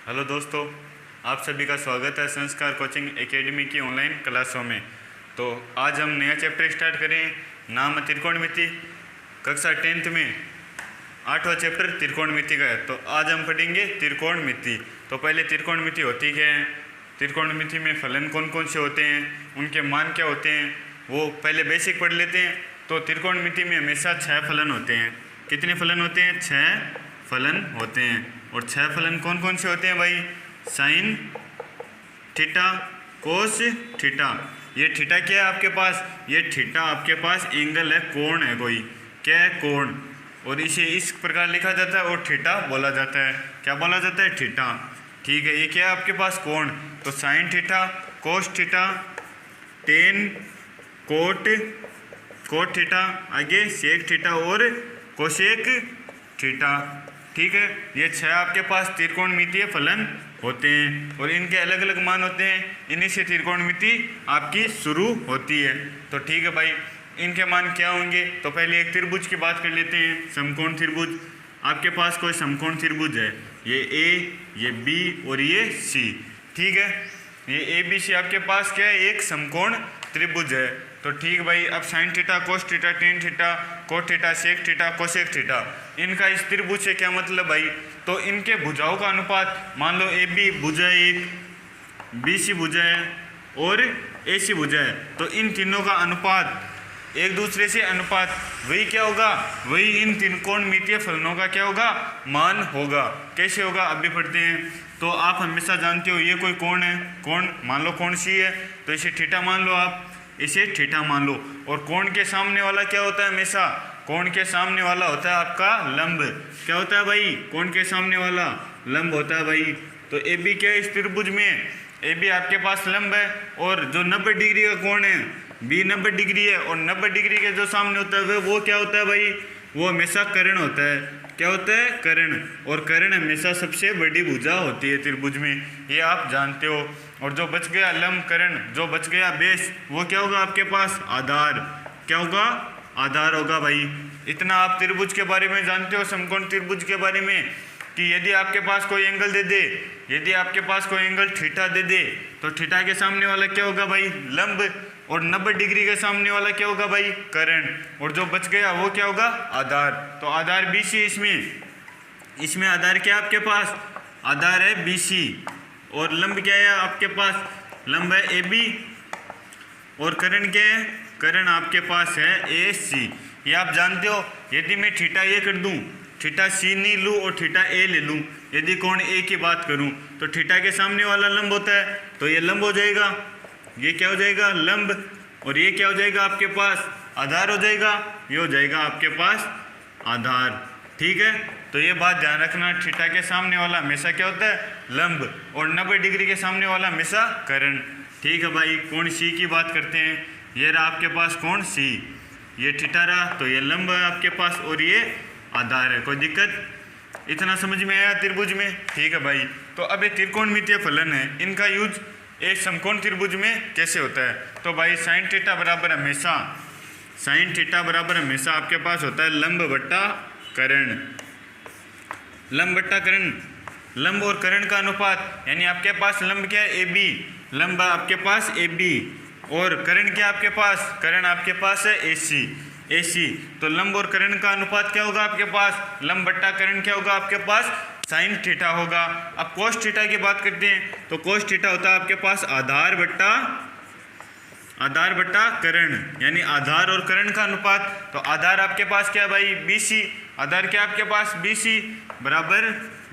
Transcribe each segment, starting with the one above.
Hello दोस्तों, आप सभी का स्वागत है संस्कार कोचिंग एकेडमी की ऑनलाइन क्लासों में। तो आज हम नया चैप्टर स्टार्ट करें, नाम है त्रिकोणमिति। कक्षा 10th में 8वां चैप्टर त्रिकोणमिति का है। तो आज हम पढ़ेंगे त्रिकोणमिति। तो पहले त्रिकोणमिति होती क्या है, त्रिकोणमिति में फलन कौन कौन से होते हैं, उनके मान क्या होते हैं, वो पहले बेसिक पढ़ लेते हैं। तो त्रिकोणमिति में हमेशा 6 फलन होते हैं। कितने फलन होते हैं? 6 फलन होते हैं। और 6 फलन कौन कौन से होते हैं भाई? Sign theta, cos theta. ये थीटा क्या है आपके पास? ये थीटा आपके पास एंगल है, कोण है, कोई क्या है? कोण। और इसे इस प्रकार लिखा जाता है और थीटा बोला जाता है। क्या बोला जाता है? थीटा। ठीक है, ये क्या है आपके पास? कोण। तो sign theta, cos theta, ten cot theta, आगे सेक थीटा और कोसेक थीटा। ठीक है, ये 6 आपके पास त्रिकोणमितीय फलन होते हैं और इनके अलग अलग मान होते हैं। इन्हीं से त्रिकोणमिति आपकी शुरू होती है। तो ठीक है भाई, इनके मान क्या होंगे? तो पहले एक त्रिभुज की बात कर लेते हैं, समकोण त्रिभुज। आपके पास कोई समकोण त्रिभुज है, ये ए, ये बी और ये सी। ठीक है, ये ए बी सी आपके पास क्या है? एक समकोण त्रिभुज है। तो ठीक भाई, अब sine theta, cos theta, tan theta, cot theta, sec theta, cosec theta, इनका इस त्रिभुज से क्या मतलब भाई? तो इनके भुजाओं का अनुपात, मान लो ए बी भुजा है एक, बी सी भुजा है और ए सी भुजा है, तो इन तीनों का अनुपात एक दूसरे से अनुपात वही क्या होगा? वही इन त्रिकोणमितीय फलनों का क्या होगा? मान होगा। कैसे होगा अभी पढ़ते हैं। तो आप हमेशा जानते हो ये कोई कोण है, कोण मान लो कोण सी है, तो इसे थीटा मान लो, आप इसे थीटा मान लो। और कोण के सामने वाला क्या होता है? हमेशा कोण के सामने वाला होता है आपका लंब। क्या होता है भाई? कोण के सामने वाला लंब होता है भाई। तो ए बी क्या है इस त्रिभुज में? ए बी आपके पास लंब है और जो 90 डिग्री का कोण है बी 90 डिग्री है, और 90 डिग्री के जो सामने होता है वो क्या होता है भाई? वो हमेशा कर्ण होता है। क्या होता है? कर्ण। और कर्ण हमेशा सबसे बड़ी भुजा होती है त्रिभुज में, ये आप जानते हो। और जो बच गया लंब कर्ण, जो बच गया बेस, वो क्या होगा आपके पास? आधार। क्या होगा? आधार होगा भाई। इतना आप त्रिभुज के बारे में जानते हो, समकोण त्रिभुज के बारे में, कि यदि आपके पास कोई एंगल दे दे, यदि आपके पास कोई एंगल थीटा दे दे, तो थीटा के सामने वाला क्या होगा भाई? लंब। और 90 डिग्री के सामने वाला क्या होगा भाई? कर्ण। और जो बच गया वो क्या होगा? आधार। तो आधार बी सी, इसमें आधार क्या है आपके पास? आधार है बी सी। और लंब क्या है आपके पास? लंब है ए बी। और कर्ण क्या है? कर्ण आपके पास है ए सी। ये आप जानते हो। यदि मैं थीटा ए कर दूं, थीटा सी नहीं लूँ और थीटा ए ले लूँ, यदि कोण ए की बात करूँ, तो थीटा के सामने वाला लंब होता है, तो ये लंब हो जाएगा। ये क्या हो जाएगा? लंब। और ये क्या हो जाएगा आपके पास? आधार हो जाएगा। ये हो जाएगा आपके पास आधार। ठीक है, तो ये बात ध्यान रखना, थीटा के सामने वाला हमेशा क्या होता है? लंब। और 90 डिग्री के सामने वाला हमेशा कर्ण। ठीक है भाई, कोण सी की बात करते हैं। ये रहा आपके पास कोण सी, ये थीटा रहा, तो ये लंब है आपके पास और ये आधार है। कोई दिक्कत? इतना समझ में आया त्रिभुज में? ठीक है भाई। तो अब ये त्रिकोणमितीय फलन है, इनका यूज एक समकोण त्रिभुज में कैसे होता है? तो भाई साइन थीटा बराबर हमेशा, साइन थीटा बराबर हमेशा आपके पास होता है लंब बट्टा कर्ण। लंब बट्टा कर्ण, लंब और कर्ण का अनुपात, यानी आपके पास लंब क्या है? ए बी, लंब आपके पास ए बी, और कर्ण क्या आपके पास? कर्ण आपके पास है ए सी, ए सी। तो लंब और कर्ण का अनुपात क्या होगा आपके पास? लंब बट्टा कर्ण क्या होगा आपके पास? साइन थीटा होगा। अब कोस थीटा की बात करते हैं, तो कोस थीटा होता है आपके पास आधार बट्टा कर्ण, यानी आधार और कर्ण का अनुपात। तो आधार आपके पास क्या है भाई? B C. आधार क्या आपके पास? बी सी बराबर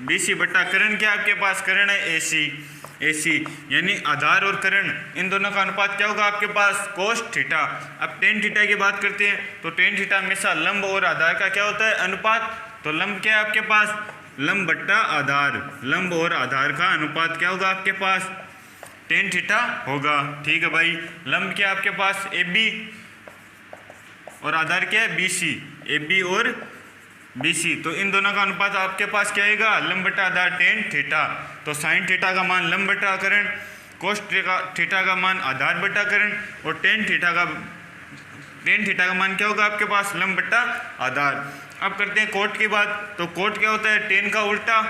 बी सी बट्टा कर्ण क्या आपके पास? कर्ण है ए सी, ए सी। यानी आधार और कर्ण इन दोनों का अनुपात क्या होगा आपके पास? Cos theta. अब टेन थीटा की बात करते हैं, तो टेन थीटा हमेशा लंब और आधार का क्या होता है? अनुपात। तो लंब क्या है आपके पास? लंब बट्टा आधार, लंब और आधार का अनुपात क्या होगा आपके पास? टेन थीटा होगा। ठीक है भाई, लंब क्या आपके पास? ए बी, और आधार क्या है? बी सी, ए बी और बी सी। तो इन दोनों का अनुपात आपके पास क्या आएगा? लंब बट्टा आधार टेन थीटा। तो साइन थीटा का मान लंब बट्टा कर्ण, कोस थीटा का मान आधार बट्टा कर्ण, और टेन थीटा का मान क्या होगा आपके पास? लंब बट्टा आधार। अब करते हैं कोट की बात। तो कोट क्या होता है? टेन का उल्टा,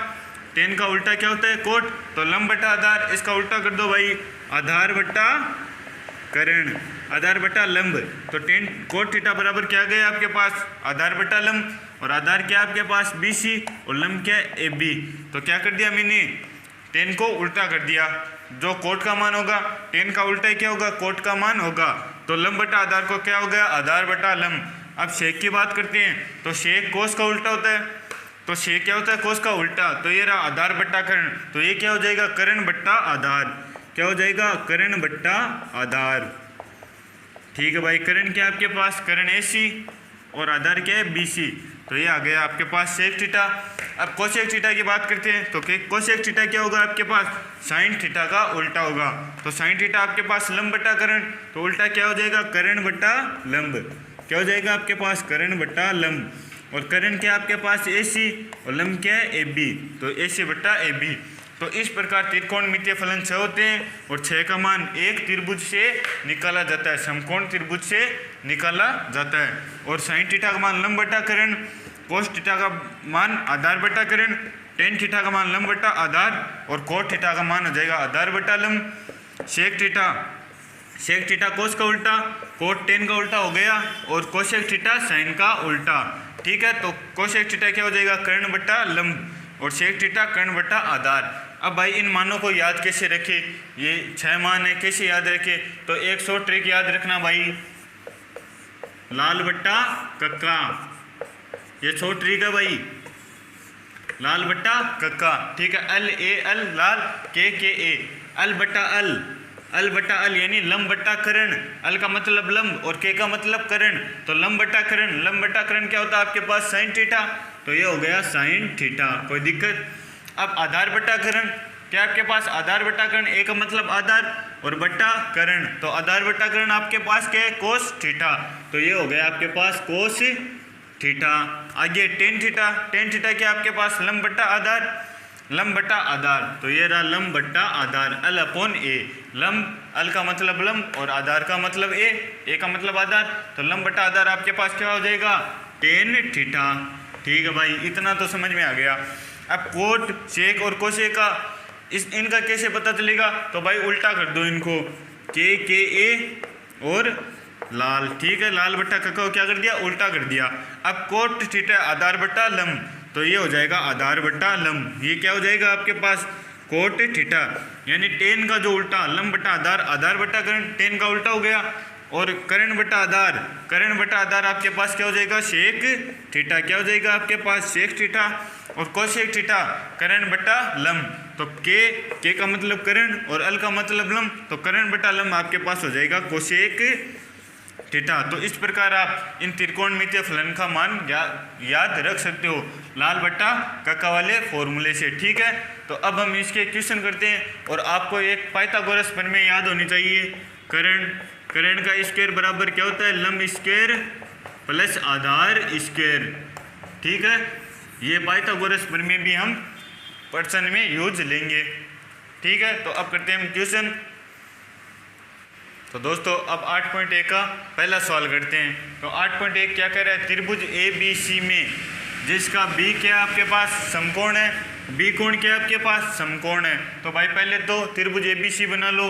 टेन का उल्टा क्या होता है कोट, तो लंब बटा आधार, इसका उल्टा कर दो भाई आधार बटा कर्ण, आधार बटा लंब। तो टेन कोट थीटा बराबर क्या गया आपके पास आधार बटा लंब, और आधार क्या आपके पास BC और लंब क्या है AB। तो क्या कर दिया मैंने टेन को उल्टा कर दिया, जो कोट का मान होगा टेन का उल्टा ही क्या होगा कोट का मान होगा, तो लंब बटा आधार को क्या हो गया आधार बटा लंब। अब शेक की बात करते हैं, तो शेक कोस का उल्टा होता है, तो शेक क्या होता है कोस का उल्टा, तो ये रहा आधार बट्टा कर्ण, तो ये क्या हो जाएगा कर्ण बट्टा आधार, क्या हो जाएगा कर्ण बट्टा आधार। ठीक है भाई, कर्ण क्या है आपके पास कर्ण AC और आधार क्या है BC, तो ये आ गया आपके पास सेक थीटा। अब कोसेक थीटा की बात करते हैं, तो कोसेक थीटा क्या होगा आपके पास साइन थीटा का उल्टा होगा, तो साइन थीटा आपके पास लंब बट्टा कर्ण, तो उल्टा क्या हो जाएगा कर्ण बट्टा लंब, क्या हो जाएगा आपके पास कर्ण बट्टा लंब। और कर्ण क्या आपके पास AC और लंब क्या है AB, तो AC बट्टा AB। तो इस प्रकार त्रिकोणमितीय फलन 6 होते हैं, और 6 का मान एक त्रिभुज से निकाला जाता है, समकोण त्रिभुज से निकाला जाता है। और साइन थीटा का मान लंब बट्टा कर्ण, कोस थीटा का मान आधार बट्टा कर्ण, टेन थीटा का मान लंब बट्टा आधार, और कोट थीटा का मान हो जाएगा आधार बट्टा लंब। सेक थीटा कोस का उल्टा, कोट टेन का उल्टा हो गया, और कोसेक थीटा साइन का उल्टा। ठीक है, तो कोसेक थीटा क्या हो जाएगा कर्ण बट्टा लंब, और सेक थीटा कर्ण बट्टा आधार। अब भाई इन मानों को याद कैसे रखे, ये 6 मान है कैसे याद रखे, तो एक शॉर्ट ट्रिक याद रखना भाई, लाल बट्टा कक्का, ये शॉर्ट ट्रिक है भाई, लाल बट्टा कक्का। ठीक है, LAL लाल, KKA अल बट्टा अल यानी लंब बट्टा कर्ण, अल का मतलब लंब और के का मतलब कर्ण, तो लंब बट्टा कर्ण क्या होता है आपके पास साइन थीटा, तो ये हो गया साइन थीटा, कोई दिक्कत। अब आधार बट्टा कर्ण क्या आपके पास आधार बट्टा कर्ण, ए का मतलब आधार और बट्टा कर्ण, तो आधार बट्टा कर्ण आपके पास क्या है कोस थीटा, तो ये हो गया आपके पास कोस थीटा। आगे टेन थीटा क्या आपके पास लंब बट्टा आधार, तो ये रहा लंब बट्टा आधार, अल अपॉन ए, लंब अल का मतलब लंब और आधार का मतलब ए का मतलब आधार, तो लंब बट्टा आधार आपके पास क्या हो जाएगा टेन थीटा। ठीक है भाई, इतना तो समझ में आ गया। अब कोट सेक और कोसेक का इनका कैसे पता चलेगा, तो भाई उल्टा कर दो इनको, KKA और लाल। ठीक है, लाल बट्टा कक्का क्या कर दिया उल्टा कर दिया। अब कोट थीटा आधार बट्टा लंब, तो ये हो जाएगा आधार बट्टा लंब, ये क्या हो जाएगा आपके पास कोट थीटा, यानी टेन का जो उल्टा लंब बट्टा आधार, आधार बट्टा कर्ण, टेन का उल्टा हो गया, और कर्ण बट्टा आधार आपके पास क्या हो जाएगा सेक थीटा, क्या हो जाएगा आपके पास सेक थीटा, और कोसेक थीटा कर्ण बट्टा लंब, तो के का मतलब कर्ण और अल का मतलब लंब, तो कर्ण बट्टा लंब आपके पास हो जाएगा कोसेक थीटा। तो इस प्रकार आप इन त्रिकोणमितीय फलन का मान याद रख सकते हो लाल बट्टा कक्का वाले फॉर्मूले से। ठीक है, तो अब हम इसके क्वेश्चन करते हैं, और आपको एक पाइथागोरस प्रमेय याद होनी चाहिए, कर्ण का स्क्वायर बराबर क्या होता है लंब स्क्वायर प्लस आधार स्क्वायर। ठीक है, ये पाइथागोरस प्रमेय भी हम प्रश्न में यूज लेंगे। ठीक है, तो अब करते हैं हम क्वेश्चन। तो दोस्तों अब 8.1 का पहला सवाल करते हैं। तो 8.1 क्या कह रहा है, त्रिभुज ABC में जिसका B क्या आपके पास समकोण है, B कोण क्या आपके पास समकोण है। तो भाई पहले तो त्रिभुज ABC बना लो,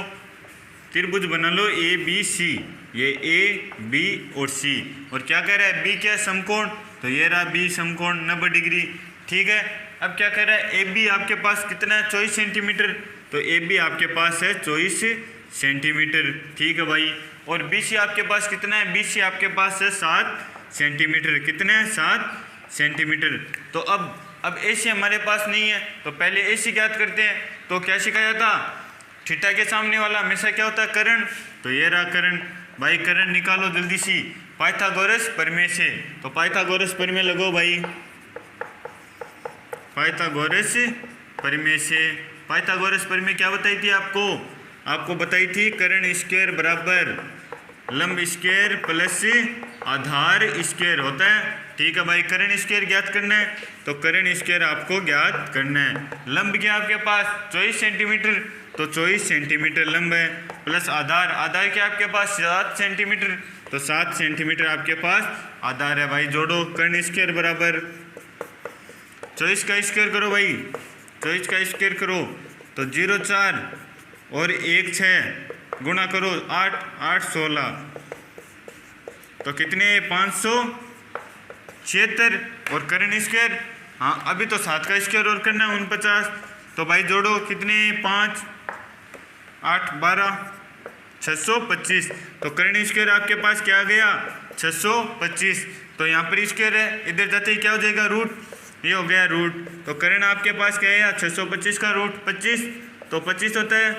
त्रिभुज बना लो ABC, ये A B और C, और क्या कह रहा है B क्या समकोण, तो ये रहा B समकोण 90 डिग्री। ठीक है, अब क्या कह रहा है AB आपके पास कितना है 24 सेंटीमीटर, तो AB आपके पास है 24 सेंटीमीटर। ठीक है भाई, और BC आपके पास कितना है, BC आपके पास है 7 सेंटीमीटर, कितना है 7 सेंटीमीटर। तो अब AC हमारे पास नहीं है, तो पहले AC ज्ञात करते हैं। तो क्या सिखाया था, थीटा के सामने वाला हमेशा क्या होता है कर्ण, तो ये रहा कर्ण। भाई कर्ण निकालो जल्दी सी पाइथागोरस प्रमेय से, तो पाइथागोरस प्रमेय लगो भाई, पाइथागोरस प्रमेय से। पाइथागोरस प्रमेय क्या बताई थी आपको बताई थी कर्ण स्क्वायर बराबर लंब स्क्वायर प्लस आधार स्क्वायर होता है। ठीक है भाई, कर्ण स्क्वायर ज्ञात करना है, तो कर्ण स्क्वायर आपको ज्ञात करना है। लंब क्या आपके पास 24 सेंटीमीटर, तो 24 सेंटीमीटर लंब है, प्लस आधार क्या आपके पास 7 सेंटीमीटर, तो 7 सेंटीमीटर आपके पास आधार है। भाई जोड़ो, कर्ण स्क्वायर बराबर 24 का स्क्वायर करो भाई, 24 का स्क्वायर करो तो 0 4 और 1 6 गुणा करो 8 8 16 तो कितने 576 और करण स्क्वायर। हाँ अभी तो 7 का स्क्वायर और करना है 49। तो भाई जोड़ो कितने 5 8 12 625। तो करण स्क्वायर आपके पास क्या आ गया 625। तो यहाँ पर स्क्वायर है, इधर जाते ही क्या हो जाएगा रूट, ये हो गया रूट। तो करण आपके पास क्या है 625 का रूट 25 तो 25 होता है,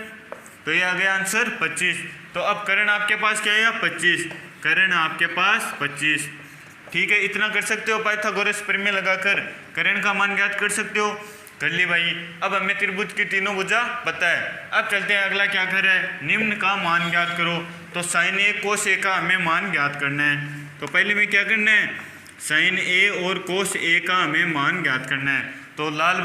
तो ये आ गया आंसर 25। तो अब करण आपके पास क्या है 25, करण आपके पास 25। ठीक है, इतना कर सकते हो पाइथागोरस प्रमेय लगाकर करण का मान ज्ञात कर सकते हो। कर ली भाई। अब हमें त्रिभुज की तीनों भुजा पता है। अब चलते हैं अगला क्या कर रहा है, निम्न का मान ज्ञात करो। तो साइन ए कोस ए का हमें मान ज्ञात करना है। तो पहले में क्या करना है, साइन ए और कोस ए का हमें मान ज्ञात करना है। तो लाल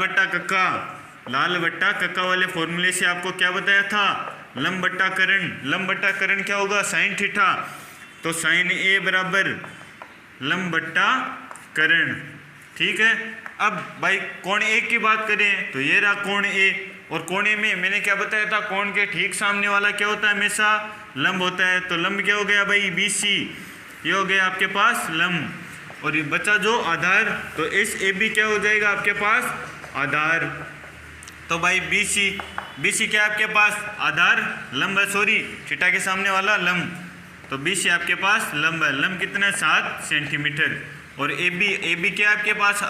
बट्टा कक्का वाले फॉर्मूले से आपको क्या बताया था, लंब बट्टा करण। लंब बट्टा करण क्या होगा साइन थीटा। तो साइन ए बराबर लंब बट्टा करण। ठीक है। अब भाई कोण ए की बात करें तो ये रहा कोण ए, और कोण ए में मैंने क्या बताया था, कोण के ठीक सामने वाला क्या होता है हमेशा लंब होता है। तो लंब क्या हो गया भाई BC, ये हो गया आपके पास लंब। और ये बचा जो आधार, तो इस AB क्या हो जाएगा आपके पास आधार। तो भाई BC क्या आपके पास आधार लंब है, सॉरी थीटा के सामने वाला लंब। तो BC आपके पास लंब है, लंब कितना 7 सेंटीमीटर। और AB क्या आपके पास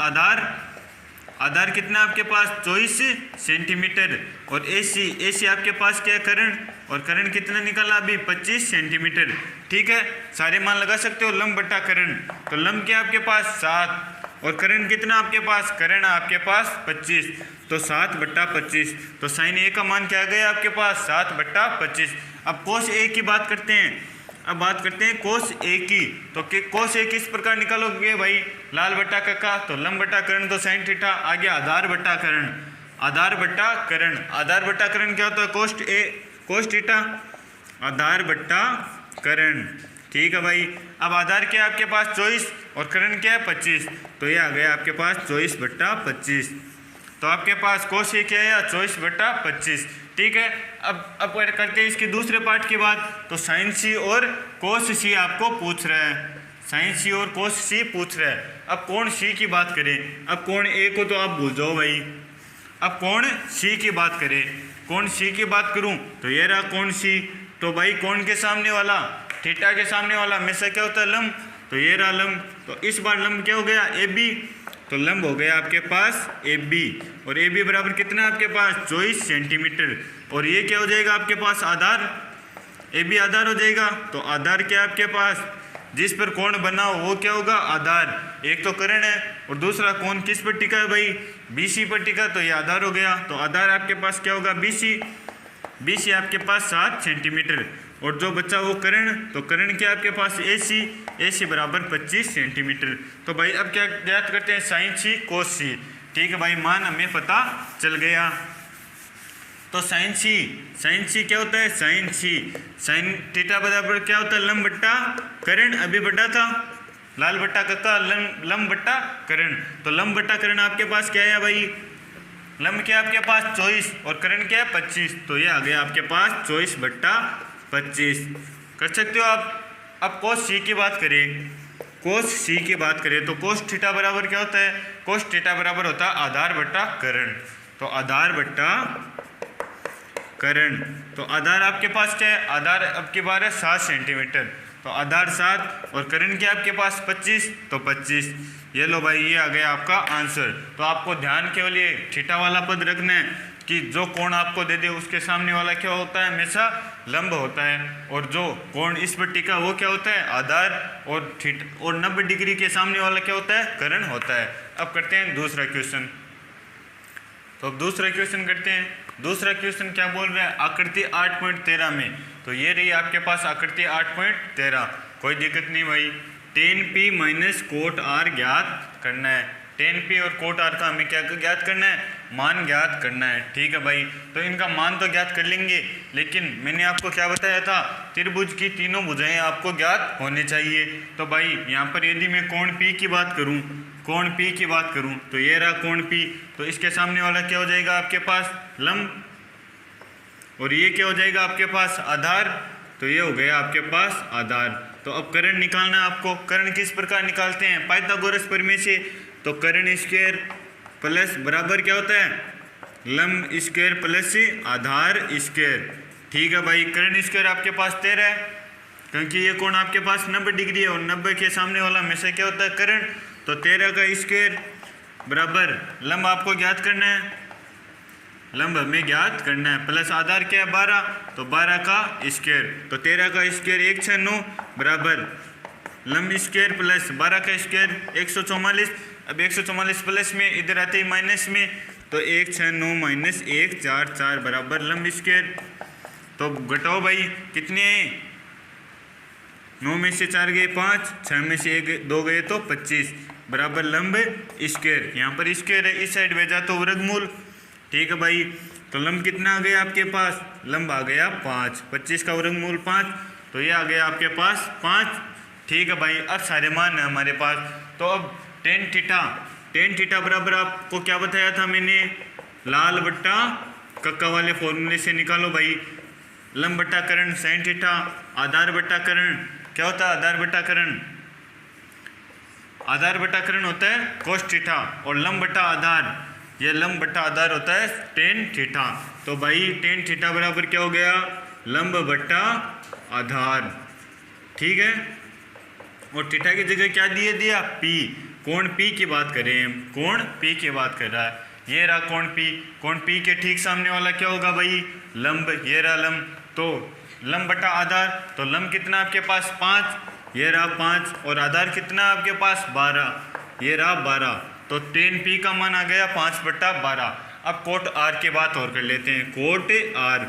आधार कितना आपके पास 24 सेंटीमीटर। और AC आपके पास क्या है करण, और करण कितना निकला अभी 25 सेंटीमीटर। ठीक है, सारे मान लगा सकते हो लंब बट्टा करण। तो लंब क्या आपके पास 7 और करण कितना आपके पास, करण आपके पास 25, तो 7/25। तो साइन ए का मान क्या गया आपके पास 7/25। अब कोस ए की बात करते हैं। अब बात करते हैं कोस ए की। तो कोस ए किस प्रकार निकालोगे भाई, लाल बट्टा कक्का तो लंब बट्टा करण तो साइन थीटा, आगे आधार बट्टा करण। आधार बट्टा करण क्या होता है कोस थीटा, आधार बट्टा करण। ठीक है भाई। अब आधार क्या है आपके पास 24 और करण क्या है 25, तो ये आ गया आपके पास 24/25। तो आपके पास कोस ए क्या है 24/25। ठीक है। अब करते हैं इसके दूसरे पार्ट की बात। तो साइन सी और कोस सी आपको पूछ रहा है, साइन सी और कोस सी पूछ रहा है। अब कोण सी की बात करें, अब कोण ए को तो आप भूल जाओ भाई। अब कोण सी की बात करें, कोण सी की बात करूं तो ये रहा कोण सी। तो भाई कोण के सामने वाला थीटा के सामने वाला हमेशा क्या होता है लंब, तो ये रहा लंब। तो इस बार लंब क्या हो गया AB, तो लंब हो गया आपके पास AB। और AB बराबर कितना आपके पास 24 सेंटीमीटर। और ये क्या हो जाएगा आपके पास आधार, AB आधार हो जाएगा। तो आधार क्या आपके पास, जिस पर कोण बना हो वो क्या होगा आधार। एक तो करण है और दूसरा कोण किस पर टिका है भाई BC पर टिका, तो ये आधार हो गया। तो आधार आपके पास क्या होगा BC आपके पास 7 सेंटीमीटर। और जो बच्चा वो करण, तो करण क्या आपके पास AC बराबर 25 सेंटीमीटर। तो भाई अब क्या ज्ञात करते हैं साइन सी कोस सी। ठीक है भाई, मान हमें पता चल गया। तो साइन सी क्या होता है, साइन थीटा बराबर क्या होता है लंब बट्टा करण। अभी बटा था लाल बट्टा कक्का लंब बट्टा करण। तो लंब बट्टा करण आपके पास क्या है भाई, लंब क्या आपके पास 24 और करण क्या है 25, तो ये आ गया आपके पास 24/25। कर सकते हो आप। अब कोस सी की बात करें, तो कोस थीटा बराबर क्या होता है, कोस थीटा बराबर होता है आधार बट्टा करण। तो आधार बट्टा करण, तो आधार आपके पास क्या है, आधार अब की बार है 7 सेंटीमीटर। तो आधार 7 और करण क्या आपके पास 25, तो 25। ये लो भाई, ये आ गया आपका आंसर। तो आपको ध्यान केवल ये थीटा वाला पद रखना है कि जो कोण आपको दे दे उसके सामने वाला क्या होता है, हमेशा लंब होता है। और जो कोण इस पर टिका वो क्या होता है आधार, और 90 डिग्री के सामने वाला क्या होता है करण होता है। अब करते हैं दूसरा क्वेश्चन। तो अब दूसरा क्वेश्चन करते हैं। दूसरा क्वेश्चन क्या बोल रहा है, आकृति 8.13 में। तो ये रही आपके पास आकृति 8.13। कोई दिक्कत नहीं भाई। tan P - cot R ज्ञात करना है। tan P और cot R का हमें क्या ज्ञात करना है, मान ज्ञात करना है। ठीक है भाई, तो इनका मान तो ज्ञात कर लेंगे, लेकिन मैंने आपको क्या बताया था, त्रिभुज की तीनों भुजाएं आपको ज्ञात होनी चाहिए। तो भाई यहाँ पर यदि मैं कोण P की बात करूँ, कोण P की बात करूँ तो ये रहा कोण P, तो इसके सामने वाला क्या हो जाएगा आपके पास लंब, और ये क्या हो जाएगा आपके पास आधार, तो ये हो गया आपके पास आधार। तो अब कर्ण निकालना है आपको। कर्ण किस प्रकार निकालते हैं, पाइथागोरस प्रमेय से। तो कर्ण स्क्वायर प्लस बराबर क्या होता है, लंब स्क्वायर प्लस आधार स्क्वायर। ठीक है भाई, कर्ण स्क्वायर आपके पास 13 है, क्योंकि ये कोण आपके पास 90 डिग्री है और 90 के सामने वाला हमेशा क्या होता है कर्ण। तो 13 का स्क्वायर बराबर लंब आपको ज्ञात करना है, लंब हमें ज्ञात करना है, प्लस आधार क्या है 12, तो 12 का स्क्वायर। तो 13 का स्क्वायर 169 बराबर लंब स्क्वायर प्लस 12 का स्क्वायर 144। अब 144 प्लस में इधर आते ही माइनस में, तो 169 माइनस 144 बराबर लंब स्क्वायर। तो घटाओ भाई कितने, 9 में से 4 गए 5, 6 में से 1 2 गए तो 25 बराबर लंब स्क्वायर। यहाँ पर स्क्वायर है, इस साइड भेजा तो वर्गमूल। ठीक है भाई, तो लंब कितना आ गया आपके पास, लंब आ गया 5, 25 का वर्गमूल 5, तो ये आ गया आपके पास 5। ठीक है भाई, अब सारे मान है हमारे पास। तो अब टेन थीटा बराबर आपको क्या बताया था मैंने, लाल बट्टा कक्का वाले फॉर्मूले से निकालो भाई। लंब बट्टा कर्ण साइन थीटा, आधार बट्टा कर्ण क्या होता है, आधार बट्टा कर्ण, आधार बट्टा कर्ण होता है कोस थीटा, और लंब बट्टा आधार, ये लंब बट्टा आधार होता है टेन थीटा। तो भाई टेन थीटा बराबर क्या हो गया, लंब बट्टा आधार। ठीक है, और थीटा की जगह क्या दिए दिया, P, कोण P की बात करें, कोण P की बात कर रहा है। ये रहा कोण P, कोण P के ठीक सामने वाला क्या होगा भाई, लंब, ये रहा लंब। तो लंब बट्टा आधार, तो लंब कितना आपके पास 5, ये रहा 5, और आधार कितना आपके पास 12, ये रहा 12। तो टेन P का मान आ गया 5/12। अब कोट R की बात और कर लेते हैं, कोट R।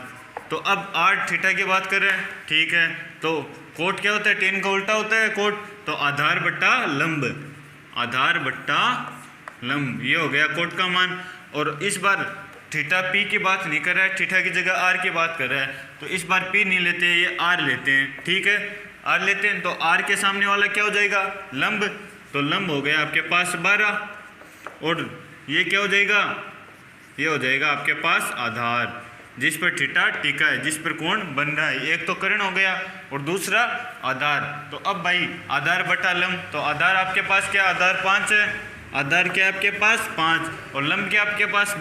तो अब R थीटा की बात कर रहे हैं। ठीक है, तो कोट क्या होता है, टेन का उल्टा होता है कोट, तो आधार बट्टा लंब, आधार बट्टा लंब, ये हो गया कोट का मान। और इस बार थीटा P की बात नहीं कर रहा है, थीटा की जगह R की बात कर रहा है, तो इस बार P नहीं लेते हैं, ये R लेते हैं। ठीक है, R लेते हैं, तो R के सामने वाला क्या हो जाएगा, लंब, तो लंब हो गया आपके पास 12, और ये क्या हो जाएगा, ये हो जाएगा आपके पास आधार, जिस पर थीटा टिका है, जिस पर कोण बन रहा है। एक तो कर्ण हो गया और दूसरा आधार। तो अब भाई आधार बटा लंब, तो आधार आपके पास क्या, आधार 5 है, आधार क्या आपके पास 5, और लंब क्या आपके पास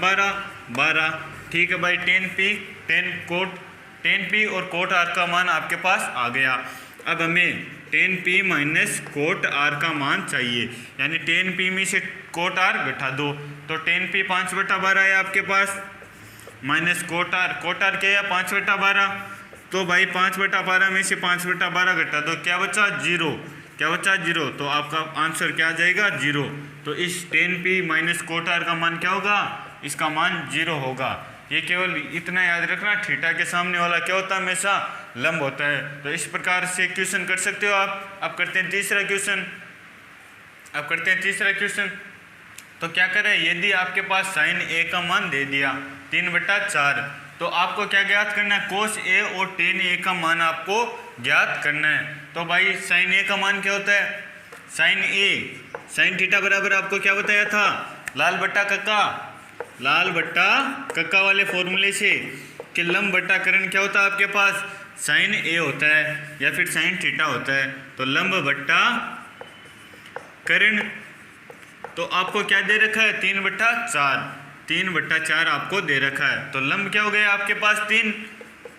12। ठीक है भाई, टेन पी और कोट R का मान आपके पास आ गया। अब हमें ten P minus cot R का मान चाहिए, यानी टेन P में से कोट R घटा दो, तो टेन P 5/12 है आपके पास, माइनस कोट R क्या है 5/12। तो भाई 5/12 में से 5/12 घटा दो, क्या बचा 0, क्या बचा 0, तो आपका आंसर क्या आ जाएगा 0। तो इस ten P minus cot R का मान क्या होगा, इसका मान 0 होगा। ये केवल इतना याद रखना, थीटा के सामने वाला क्या होता है, हमेशा लंब होता है। तो इस प्रकार से क्वेश्चन कर सकते हो आप। अब करते हैं तीसरा क्वेश्चन। तो क्या करें, यदि आपके पास साइन A का मान दे दिया 3/4, तो आपको क्या ज्ञात करना है, कोस A और टेन A का मान आपको ज्ञात करना है। तो भाई साइन A का मान क्या होता है, साइन थीटा बराबर आपको क्या बताया था, लाल बट्टा कक्का वाले फॉर्मूले से, कि लंब बट्टा कर्ण क्या होता है आपके पास, साइन A होता है या फिर साइन थीटा होता है। तो लंब बट्टा कर्ण, तो आपको क्या दे रखा है 3/4 आपको दे रखा है। तो लंब क्या हो गया आपके पास 3,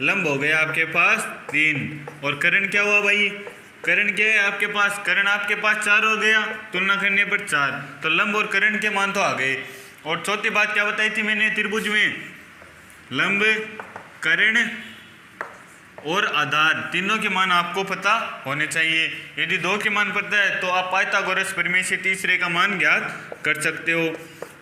लंब हो गया आपके पास 3, और कर्ण क्या हुआ भाई, कर्ण क्या है आपके पास, कर्ण आपके पास 4 हो गया, तुलना करने पर 4, तो लंब और कर्ण के मान तो आ गए। और चौथी बात क्या बताई थी मैंने, त्रिभुज में लंब कर्ण और आधार तीनों के मान आपको पता होने चाहिए। यदि 2 के मान पता है तो आप पाइथागोरस प्रमेय से तीसरे का मान ज्ञात कर सकते हो।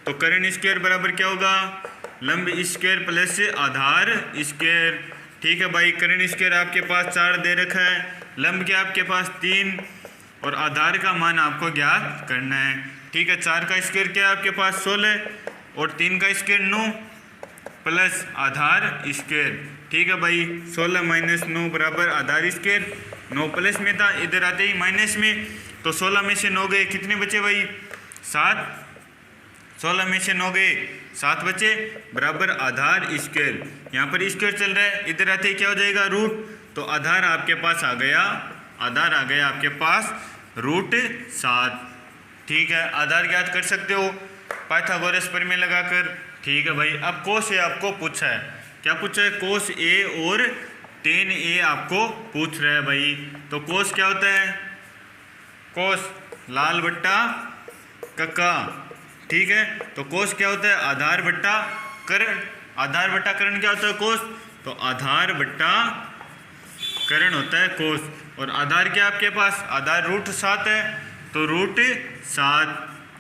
तो कर्ण स्क्वायर बराबर क्या होगा, लंब स्क्वायर प्लस आधार स्क्वायर। ठीक है भाई, कर्ण स्क्वायर आपके पास 4 दे रखा है, लंब के आपके पास 3, और आधार का मान आपको ज्ञात करना है। ठीक है, 4 का स्क्वायर क्या है आपके पास 16, और 3 का स्क्वायर 9 प्लस आधार स्क्वायर। ठीक है भाई, 16 माइनस 9 बराबर आधार स्क्वायर। 9 प्लस में था, इधर आते ही माइनस में, तो 16 में से 9 गए, कितने बचे भाई 7। 16 में से 9 गए 7 बचे, बराबर आधार स्क्वायर। यहाँ पर स्क्वायर चल रहा है, इधर आते ही क्या हो जाएगा रूट, तो आधार आपके पास आ गया, आधार आ गया आपके पास √7। ठीक है, आधार ज्ञात कर सकते हो पाइथागोरस प्रमेय लगाकर। ठीक है भाई, अब कोस ए आपको पूछा है, क्या पूछा है, कोस ए और tan A आपको पूछ रहा है भाई। तो कोस क्या होता है, कोस लाल बट्टा कक्का। ठीक है, तो कोस क्या होता है, आधार बट्टा करण। आधार बट्टा करण क्या होता है कोस, तो आधार बट्टा करण होता है कोस। और आधार क्या आपके पास, आधार √7 है, तो √7।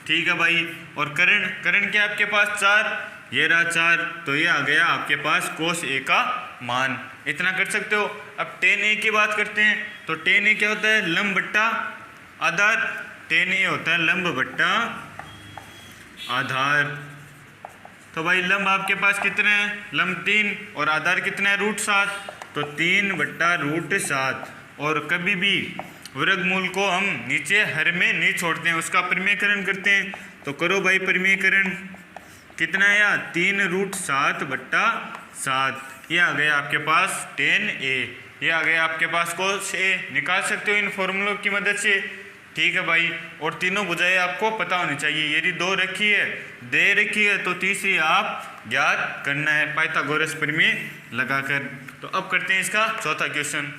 ठीक है भाई, और करण, करण क्या आपके पास 4, ये रहा 4, तो ये आ गया आपके पास कोस ए का मान। इतना कर सकते हो। अब tan A की बात करते हैं, तो tan A क्या होता है, लंब बट्टा आधार। tan A होता है लंब बट्टा आधार। तो भाई लंब आपके पास कितने हैं, लंब 3 और आधार कितना है √7, तो 3 बट्टा √7। और कभी भी वर्गमूल को हम नीचे हर में नहीं छोड़ते हैं, उसका परिमेयकरण करते हैं। तो करो भाई परिमेयकरण, कितना आया 3 √7 बट्टा 7। ये आ गया आपके पास tan A, ये आ गया आपके पास कोस A। निकाल सकते हो इन फॉर्मूलों की मदद से। ठीक है भाई, और तीनों भुजाएं आपको पता होनी चाहिए। यदि 2 रखी है, दे रखी है, तो तीसरी आप ज्ञात करना है पाइथागोरस प्रमेय लगाकर। तो अब करते हैं इसका चौथा क्वेश्चन।